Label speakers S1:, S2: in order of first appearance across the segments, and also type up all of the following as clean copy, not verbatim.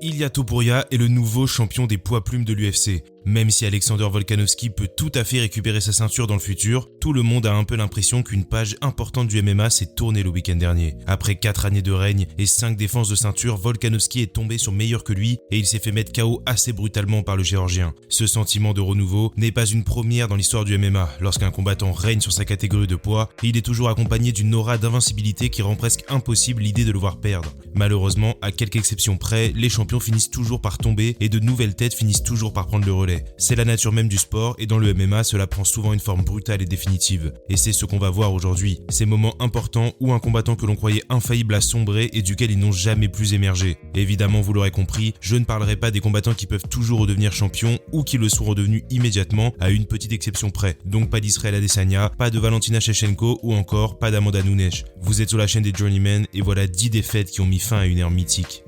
S1: Ilia Topuria est le nouveau champion des poids plumes de l'UFC. Même si Alexander Volkanovski peut tout à fait récupérer sa ceinture dans le futur, tout le monde a un peu l'impression qu'une page importante du MMA s'est tournée le week-end dernier. Après 4 années de règne et 5 défenses de ceinture, Volkanovski est tombé sur meilleur que lui et il s'est fait mettre KO assez brutalement par le Géorgien. Ce sentiment de renouveau n'est pas une première dans l'histoire du MMA. Lorsqu'un combattant règne sur sa catégorie de poids, il est toujours accompagné d'une aura d'invincibilité qui rend presque impossible l'idée de le voir perdre. Malheureusement, à quelques exceptions près, les champions finissent toujours par tomber et de nouvelles têtes finissent toujours par prendre le relais. C'est la nature même du sport et dans le MMA, cela prend souvent une forme brutale et définitive. Et c'est ce qu'on va voir aujourd'hui. Ces moments importants où un combattant que l'on croyait infaillible a sombré et duquel ils n'ont jamais plus émergé. Évidemment, vous l'aurez compris, je ne parlerai pas des combattants qui peuvent toujours redevenir champions ou qui le sont redevenus immédiatement à une petite exception près. Donc pas d'Israël Adesanya, pas de Valentina Shevchenko ou encore pas d'Amanda Nunes. Vous êtes sur la chaîne des Journeymen et voilà 10 défaites qui ont mis fin à une ère mythique.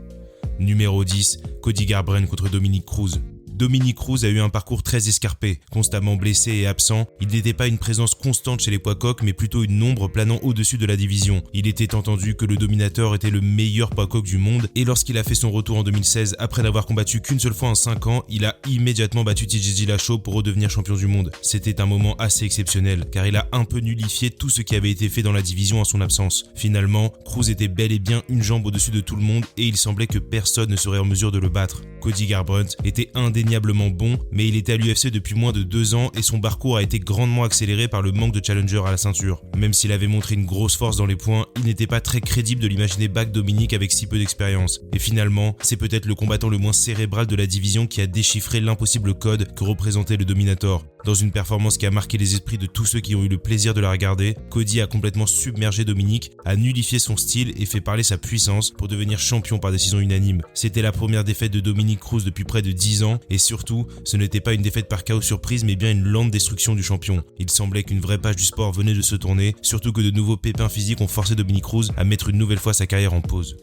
S1: Numéro 10, Cody Garbrandt contre Dominick Cruz. Dominick Cruz a eu un parcours très escarpé, constamment blessé et absent. Il n'était pas une présence constante chez les poids coqs, mais plutôt une ombre planant au-dessus de la division. Il était entendu que le Dominator était le meilleur poids coq du monde, et lorsqu'il a fait son retour en 2016, après n'avoir combattu qu'une seule fois en 5 ans, il a immédiatement battu TJ Dillashaw pour redevenir champion du monde. C'était un moment assez exceptionnel, car il a un peu nullifié tout ce qui avait été fait dans la division en son absence. Finalement, Cruz était bel et bien une jambe au-dessus de tout le monde, et il semblait que personne ne serait en mesure de le battre. Cody Garbrandt était indéniablement bon, mais il était à l'UFC depuis moins de 2 ans et son parcours a été grandement accéléré par le manque de challenger à la ceinture. Même s'il avait montré une grosse force dans les points, il n'était pas très crédible de l'imaginer back Dominick avec si peu d'expérience. Et finalement, c'est peut-être le combattant le moins cérébral de la division qui a déchiffré l'impossible code que représentait le Dominator. Dans une performance qui a marqué les esprits de tous ceux qui ont eu le plaisir de la regarder, Cody a complètement submergé Dominick, a nullifié son style et fait parler sa puissance pour devenir champion par décision unanime. C'était la première défaite de Dominick Cruz depuis près de 10 ans et surtout, ce n'était pas une défaite par KO surprise mais bien une lente destruction du champion. Il semblait qu'une vraie page du sport venait de se tourner, surtout que de nouveaux pépins physiques ont forcé Dominick Cruz à mettre une nouvelle fois sa carrière en pause.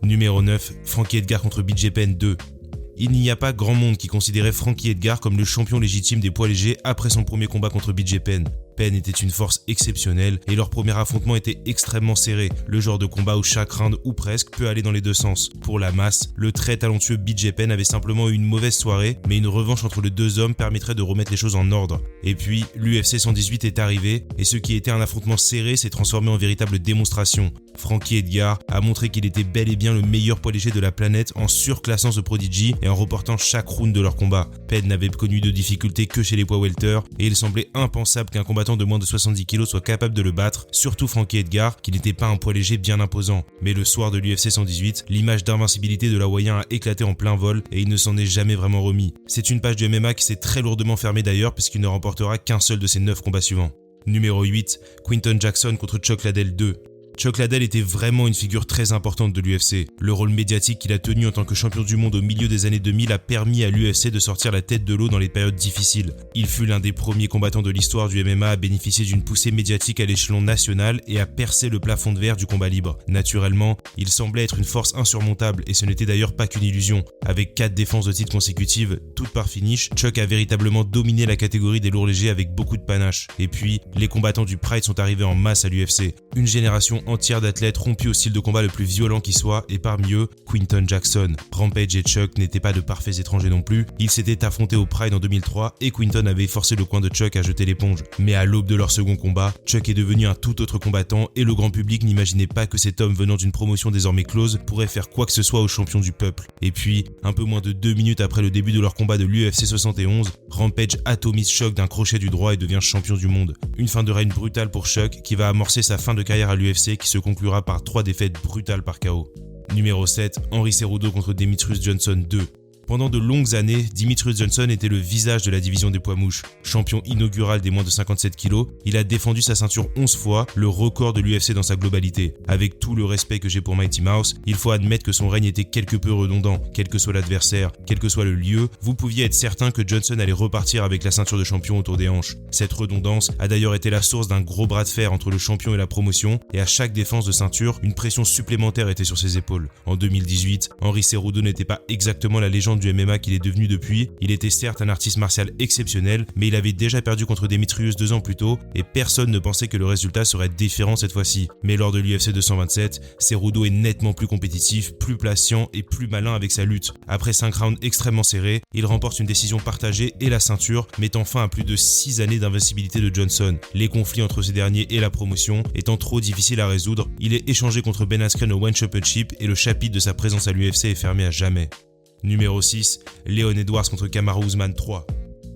S1: Numéro 9, Frankie Edgar contre BJ Penn 2. Il n'y a pas grand monde qui considérait Frankie Edgar comme le champion légitime des poids légers après son premier combat contre BJ Penn. Penn était une force exceptionnelle et leur premier affrontement était extrêmement serré, le genre de combat où chaque round ou presque peut aller dans les deux sens. Pour la masse, le très talentueux BJ Penn avait simplement eu une mauvaise soirée, mais une revanche entre les deux hommes permettrait de remettre les choses en ordre. Et puis, l'UFC 118 est arrivé et ce qui était un affrontement serré s'est transformé en véritable démonstration. Frankie Edgar a montré qu'il était bel et bien le meilleur poids léger de la planète en surclassant ce Prodigy et en reportant chaque round de leur combat. Penn n'avait connu de difficultés que chez les poids welter et il semblait impensable qu'un combattant de moins de 70 kg soit capable de le battre, surtout Frankie Edgar qui n'était pas un poids léger bien imposant. Mais le soir de l'UFC 118, l'image d'invincibilité de l'Hawaïen a éclaté en plein vol et il ne s'en est jamais vraiment remis. C'est une page du MMA qui s'est très lourdement fermée d'ailleurs puisqu'il ne remportera qu'un seul de ses 9 combats suivants. Numéro 8, Quinton Jackson contre Chuck Liddell 2. Chuck Liddell était vraiment une figure très importante de l'UFC. Le rôle médiatique qu'il a tenu en tant que champion du monde au milieu des années 2000 a permis à l'UFC de sortir la tête de l'eau dans les périodes difficiles. Il fut l'un des premiers combattants de l'histoire du MMA à bénéficier d'une poussée médiatique à l'échelon national et à percer le plafond de verre du combat libre. Naturellement, il semblait être une force insurmontable et ce n'était d'ailleurs pas qu'une illusion. Avec 4 défenses de titre consécutives, toutes par finish, Chuck a véritablement dominé la catégorie des lourds légers avec beaucoup de panache. Et puis, les combattants du Pride sont arrivés en masse à l'UFC. Une génération entière d'athlètes rompus au style de combat le plus violent qui soit, et parmi eux, Quinton Jackson. Rampage et Chuck n'étaient pas de parfaits étrangers non plus, ils s'étaient affrontés au Pride en 2003 et Quinton avait forcé le coin de Chuck à jeter l'éponge. Mais à l'aube de leur second combat, Chuck est devenu un tout autre combattant et le grand public n'imaginait pas que cet homme venant d'une promotion désormais close pourrait faire quoi que ce soit au champion du peuple. Et puis, un peu moins de 2 minutes après le début de leur combat de l'UFC 71, Rampage atomise Chuck d'un crochet du droit et devient champion du monde. Une fin de règne brutale pour Chuck qui va amorcer sa fin de carrière à l'UFC qui se conclura par 3 défaites brutales par KO. Numéro 7, Henry Cejudo contre Demetrius Johnson 2. Pendant de longues années, Demetrius Johnson était le visage de la division des poids mouches. Champion inaugural des moins de 57 kg, il a défendu sa ceinture 11 fois, le record de l'UFC dans sa globalité. Avec tout le respect que j'ai pour Mighty Mouse, il faut admettre que son règne était quelque peu redondant. Quel que soit l'adversaire, quel que soit le lieu, vous pouviez être certain que Johnson allait repartir avec la ceinture de champion autour des hanches. Cette redondance a d'ailleurs été la source d'un gros bras de fer entre le champion et la promotion, et à chaque défense de ceinture, une pression supplémentaire était sur ses épaules. En 2018, Henry Cejudo n'était pas exactement la légende légende du MMA qu'il est devenu depuis. Il était certes un artiste martial exceptionnel, mais il avait déjà perdu contre Demetrius 2 ans plus tôt et personne ne pensait que le résultat serait différent cette fois-ci. Mais lors de l'UFC 227, Cejudo est nettement plus compétitif, plus patient et plus malin avec sa lutte. Après 5 rounds extrêmement serrés, il remporte une décision partagée et la ceinture, mettant fin à plus de 6 années d'invincibilité de Johnson. Les conflits entre ces derniers et la promotion étant trop difficiles à résoudre, il est échangé contre Ben Askren au One Championship et le chapitre de sa présence à l'UFC est fermé à jamais. Numéro 6, Leon Edwards contre Kamaru Usman 3.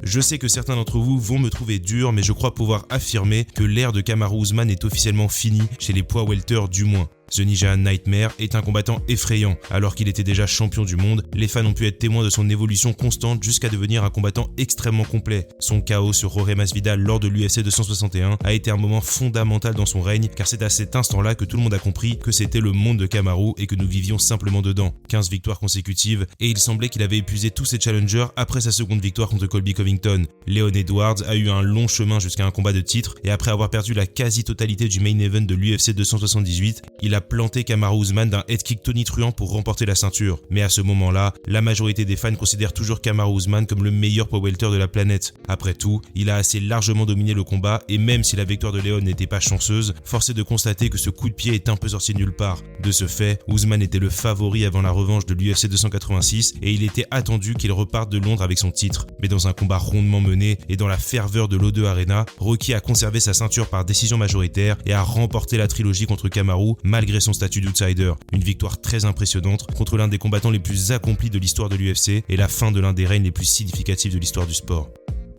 S1: Je sais que certains d'entre vous vont me trouver dur, mais je crois pouvoir affirmer que l'ère de Kamaru Usman est officiellement finie, chez les poids welter du moins. The Nigerian Nightmare est un combattant effrayant. Alors qu'il était déjà champion du monde, les fans ont pu être témoins de son évolution constante jusqu'à devenir un combattant extrêmement complet. Son KO sur Jorge Masvidal lors de l'UFC 261 a été un moment fondamental dans son règne, car c'est à cet instant-là que tout le monde a compris que c'était le monde de Kamaru et que nous vivions simplement dedans. 15 victoires consécutives, et il semblait qu'il avait épuisé tous ses challengers après sa seconde victoire contre Colby Covington. Leon Edwards a eu un long chemin jusqu'à un combat de titre, et après avoir perdu la quasi-totalité du main event de l'UFC 278, il a planté Kamaru Usman d'un head kick tonitruant pour remporter la ceinture. Mais à ce moment-là, la majorité des fans considèrent toujours Kamaru Usman comme le meilleur poids welter de la planète. Après tout, il a assez largement dominé le combat et même si la victoire de Leon n'était pas chanceuse, force est de constater que ce coup de pied est un peu sorti de nulle part. De ce fait, Usman était le favori avant la revanche de l'UFC 286 et il était attendu qu'il reparte de Londres avec son titre. Mais dans un combat rondement mené et dans la ferveur de l'O2 Arena, Rocky a conservé sa ceinture par décision majoritaire et a remporté la trilogie contre Kamaru malgré son statut d'outsider. Une victoire très impressionnante contre l'un des combattants les plus accomplis de l'histoire de l'UFC et la fin de l'un des règnes les plus significatifs de l'histoire du sport.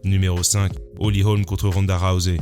S1: Numéro 5, Holly Holm contre Ronda Rousey.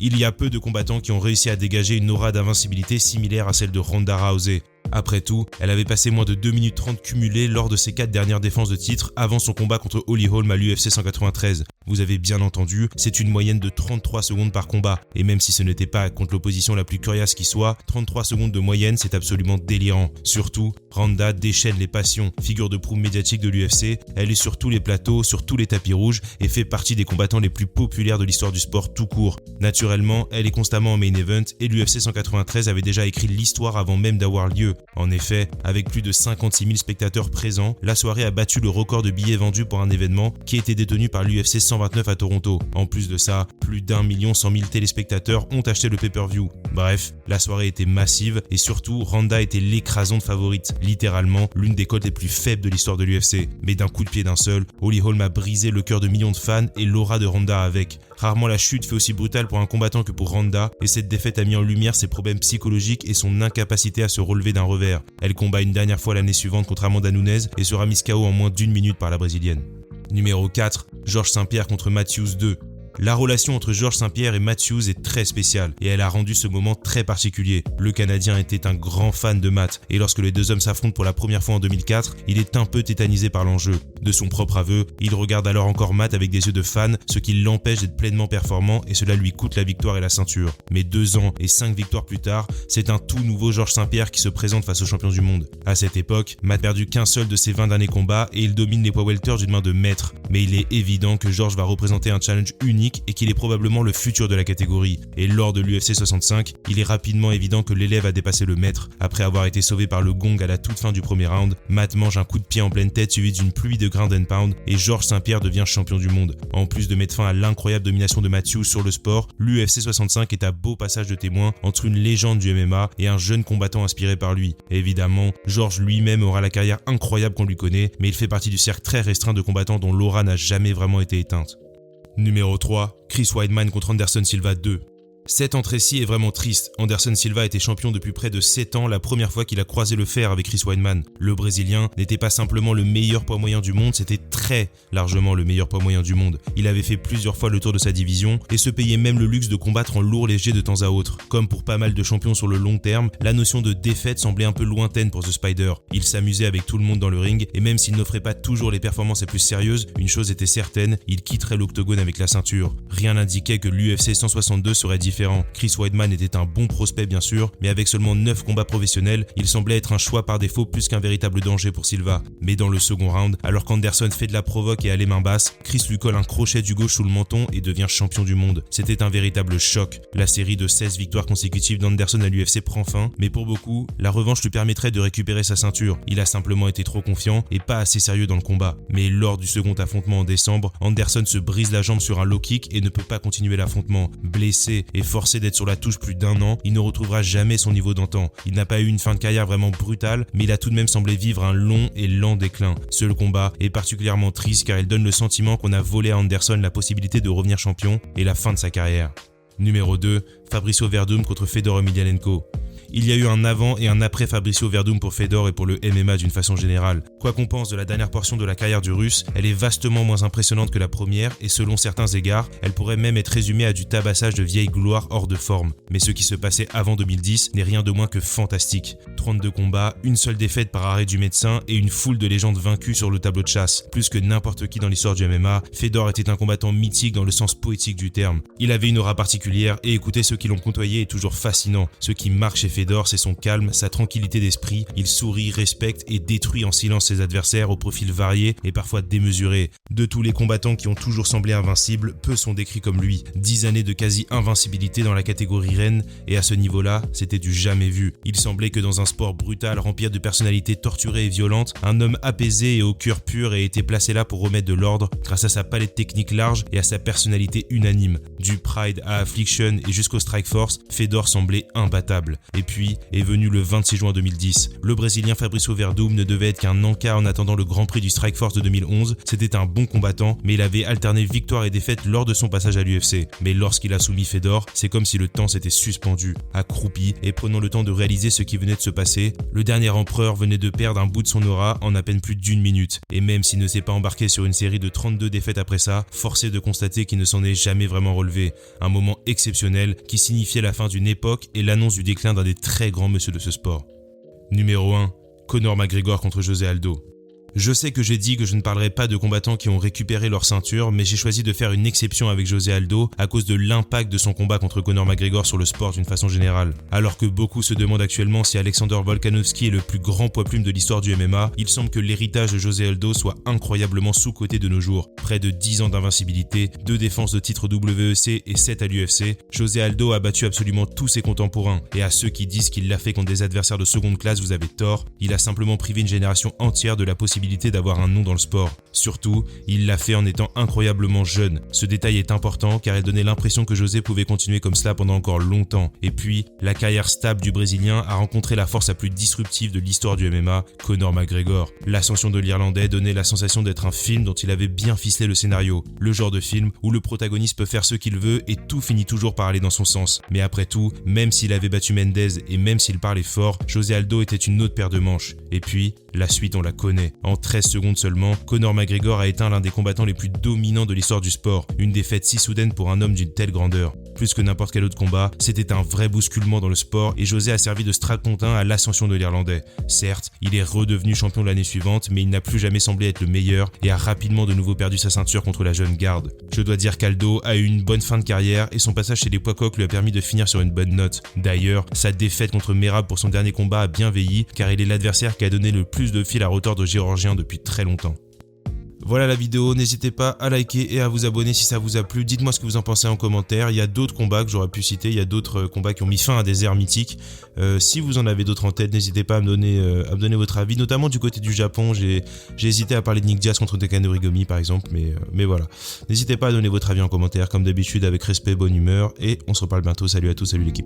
S1: Il y a peu de combattants qui ont réussi à dégager une aura d'invincibilité similaire à celle de Ronda Rousey. Après tout, elle avait passé moins de 2 minutes 30 cumulées lors de ses 4 dernières défenses de titre avant son combat contre Holly Holm à l'UFC 193. Vous avez bien entendu, c'est une moyenne de 33 secondes par combat. Et même si ce n'était pas contre l'opposition la plus coriace qui soit, 33 secondes de moyenne, c'est absolument délirant. Surtout, Ronda déchaîne les passions. Figure de proue médiatique de l'UFC, elle est sur tous les plateaux, sur tous les tapis rouges et fait partie des combattants les plus populaires de l'histoire du sport tout court. Naturellement, elle est constamment en main event et l'UFC 193 avait déjà écrit l'histoire avant même d'avoir lieu. En effet, avec plus de 56 000 spectateurs présents, la soirée a battu le record de billets vendus pour un événement qui était détenu par l'UFC 129 à Toronto. En plus de ça, plus d'1 100 000 téléspectateurs ont acheté le pay-per-view. Bref, la soirée était massive et surtout, Ronda était l'écrasante favorite, littéralement l'une des cotes les plus faibles de l'histoire de l'UFC. Mais d'un coup de pied d'un seul, Holly Holm a brisé le cœur de millions de fans et l'aura de Ronda avec. Rarement la chute fait aussi brutale pour un combattant que pour Ronda, et cette défaite a mis en lumière ses problèmes psychologiques et son incapacité à se relever d'un revers. Elle combat une dernière fois l'année suivante contre Amanda Nunes et sera mise KO en moins d'1 minute par la brésilienne. Numéro 4, Georges St-Pierre contre Matthews 2. La relation entre Georges St-Pierre et Matthews est très spéciale et elle a rendu ce moment très particulier. Le Canadien était un grand fan de Matt et lorsque les deux hommes s'affrontent pour la première fois en 2004, il est un peu tétanisé par l'enjeu. De son propre aveu, il regarde alors encore Matt avec des yeux de fan, ce qui l'empêche d'être pleinement performant et cela lui coûte la victoire et la ceinture. Mais 2 ans et 5 victoires plus tard, c'est un tout nouveau Georges St-Pierre qui se présente face au champion du monde. À cette époque, Matt n'a perdu qu'un seul de ses 20 derniers combats et il domine les poids welter d'une main de maître. Mais il est évident que Georges va représenter un challenge unique et qu'il est probablement le futur de la catégorie. Et lors de l'UFC 65, il est rapidement évident que l'élève a dépassé le maître. Après avoir été sauvé par le gong à la toute fin du premier round, Matt mange un coup de pied en pleine tête suivi d'une pluie de ground and pound et Georges St-Pierre devient champion du monde. En plus de mettre fin à l'incroyable domination de Matthews sur le sport, l'UFC 65 est un beau passage de témoin entre une légende du MMA et un jeune combattant inspiré par lui. Et évidemment, Georges lui-même aura la carrière incroyable qu'on lui connaît, mais il fait partie du cercle très restreint de combattants dont l'aura n'a jamais vraiment été éteinte. Numéro 3, Chris Weidman contre Anderson Silva 2. Cette entrée-ci est vraiment triste. Anderson Silva était champion depuis près de 7 ans, la première fois qu'il a croisé le fer avec Chris Weidman. Le Brésilien n'était pas simplement le meilleur poids moyen du monde, c'était très largement le meilleur poids moyen du monde. Il avait fait plusieurs fois le tour de sa division et se payait même le luxe de combattre en lourd léger de temps à autre. Comme pour pas mal de champions sur le long terme, la notion de défaite semblait un peu lointaine pour The Spider. Il s'amusait avec tout le monde dans le ring et même s'il n'offrait pas toujours les performances les plus sérieuses, une chose était certaine, il quitterait l'octogone avec la ceinture. Rien n'indiquait que l'UFC 162 serait différent différent. Chris Weidman était un bon prospect bien sûr, mais avec seulement 9 combats professionnels, il semblait être un choix par défaut plus qu'un véritable danger pour Silva. Mais dans le second round, alors qu'Anderson fait de la provoque et a les mains basses, Chris lui colle un crochet du gauche sous le menton et devient champion du monde. C'était un véritable choc. La série de 16 victoires consécutives d'Anderson à l'UFC prend fin, mais pour beaucoup, la revanche lui permettrait de récupérer sa ceinture. Il a simplement été trop confiant et pas assez sérieux dans le combat. Mais lors du second affrontement en décembre, Anderson se brise la jambe sur un low kick et ne peut pas continuer l'affrontement. Blessé et forcé d'être sur la touche plus d'1 an, il ne retrouvera jamais son niveau d'antan. Il n'a pas eu une fin de carrière vraiment brutale, mais il a tout de même semblé vivre un long et lent déclin. Ce combat est particulièrement triste car il donne le sentiment qu'on a volé à Anderson la possibilité de revenir champion et la fin de sa carrière. Numéro 2, Fabricio Werdum contre Fedor Emelianenko. Il y a eu un avant et un après Fabricio Werdum pour Fedor et pour le MMA d'une façon générale. Quoi qu'on pense de la dernière portion de la carrière du Russe, elle est vastement moins impressionnante que la première et selon certains égards, elle pourrait même être résumée à du tabassage de vieille gloire hors de forme. Mais ce qui se passait avant 2010 n'est rien de moins que fantastique. 32 combats, une seule défaite par arrêt du médecin et une foule de légendes vaincues sur le tableau de chasse. Plus que n'importe qui dans l'histoire du MMA, Fedor était un combattant mythique dans le sens poétique du terme. Il avait une aura particulière et écouter ceux qui l'ont côtoyé est toujours fascinant. Ce qui marque chez Fedor, c'est son calme, sa tranquillité d'esprit. Il sourit, respecte et détruit en silence ses adversaires au profil varié et parfois démesuré. De tous les combattants qui ont toujours semblé invincibles, peu sont décrits comme lui. 10 années de quasi-invincibilité dans la catégorie reine et à ce niveau-là, c'était du jamais vu. Il semblait que dans un sport brutal, rempli de personnalités torturées et violentes, un homme apaisé et au cœur pur ait été placé là pour remettre de l'ordre grâce à sa palette technique large et à sa personnalité unanime. Du Pride à Affliction et jusqu'au Strikeforce, Fedor semblait imbattable. Et puis est venu le 26 juin 2010. Le Brésilien Fabricio Werdum ne devait être qu'un encart en attendant le Grand Prix du Strikeforce de 2011. C'était un bon combattant, mais il avait alterné victoire et défaite lors de son passage à l'UFC. Mais lorsqu'il a soumis Fedor, c'est comme si le temps s'était suspendu. Accroupi et prenant le temps de réaliser ce qui venait de se passer, le dernier empereur venait de perdre un bout de son aura en à peine plus d'1 minute. Et même s'il ne s'est pas embarqué sur une série de 32 défaites après ça, force est de constater qu'il ne s'en est jamais vraiment relevé. Un moment exceptionnel qui signifiait la fin d'une époque et l'annonce du déclin d'un des très grands monsieur de ce sport. Numéro 1, Conor McGregor contre José Aldo. Je sais que j'ai dit que je ne parlerai pas de combattants qui ont récupéré leur ceinture, mais j'ai choisi de faire une exception avec José Aldo à cause de l'impact de son combat contre Conor McGregor sur le sport d'une façon générale. Alors que beaucoup se demandent actuellement si Alexander Volkanovski est le plus grand poids-plume de l'histoire du MMA, il semble que l'héritage de José Aldo soit incroyablement sous-coté de nos jours. Près de 10 ans d'invincibilité, 2 défenses de titre WEC et 7 à l'UFC, José Aldo a battu absolument tous ses contemporains. Et à ceux qui disent qu'il l'a fait contre des adversaires de seconde classe, vous avez tort, il a simplement privé une génération entière de la possibilité d'avoir un nom dans le sport. Surtout, il l'a fait en étant incroyablement jeune. Ce détail est important car elle donnait l'impression que José pouvait continuer comme cela pendant encore longtemps. Et puis, la carrière stable du Brésilien a rencontré la force la plus disruptive de l'histoire du MMA, Conor McGregor. L'ascension de l'Irlandais donnait la sensation d'être un film dont il avait bien ficelé le scénario. Le genre de film où le protagoniste peut faire ce qu'il veut et tout finit toujours par aller dans son sens. Mais après tout, même s'il avait battu Mendez et même s'il parlait fort, José Aldo était une autre paire de manches. Et puis, la suite on la connaît. En 13 secondes seulement, Conor McGregor a éteint l'un des combattants les plus dominants de l'histoire du sport. Une défaite si soudaine pour un homme d'une telle grandeur. Plus que n'importe quel autre combat, c'était un vrai bousculement dans le sport et José a servi de strapontin à l'ascension de l'Irlandais. Certes, il est redevenu champion l'année suivante, mais il n'a plus jamais semblé être le meilleur et a rapidement de nouveau perdu sa ceinture contre la jeune garde. Je dois dire qu'Aldo a eu une bonne fin de carrière et son passage chez les poids coqs lui a permis de finir sur une bonne note. D'ailleurs, sa défaite contre Merab pour son dernier combat a bien vieilli car il est l'adversaire qui a donné le plus de fil à retordre aux Géorgiens depuis très longtemps. Voilà la vidéo, n'hésitez pas à liker et à vous abonner si ça vous a plu. Dites-moi ce que vous en pensez en commentaire. Il y a d'autres combats que j'aurais pu citer, il y a d'autres combats qui ont mis fin à des ères mythiques. Si vous en avez d'autres en tête, n'hésitez pas à me donner votre avis, notamment du côté du Japon. J'ai hésité à parler de Nick Diaz contre Takano Rigomi par exemple, mais voilà. N'hésitez pas à donner votre avis en commentaire, comme d'habitude avec respect, bonne humeur, et on se reparle bientôt. Salut à tous, salut l'équipe.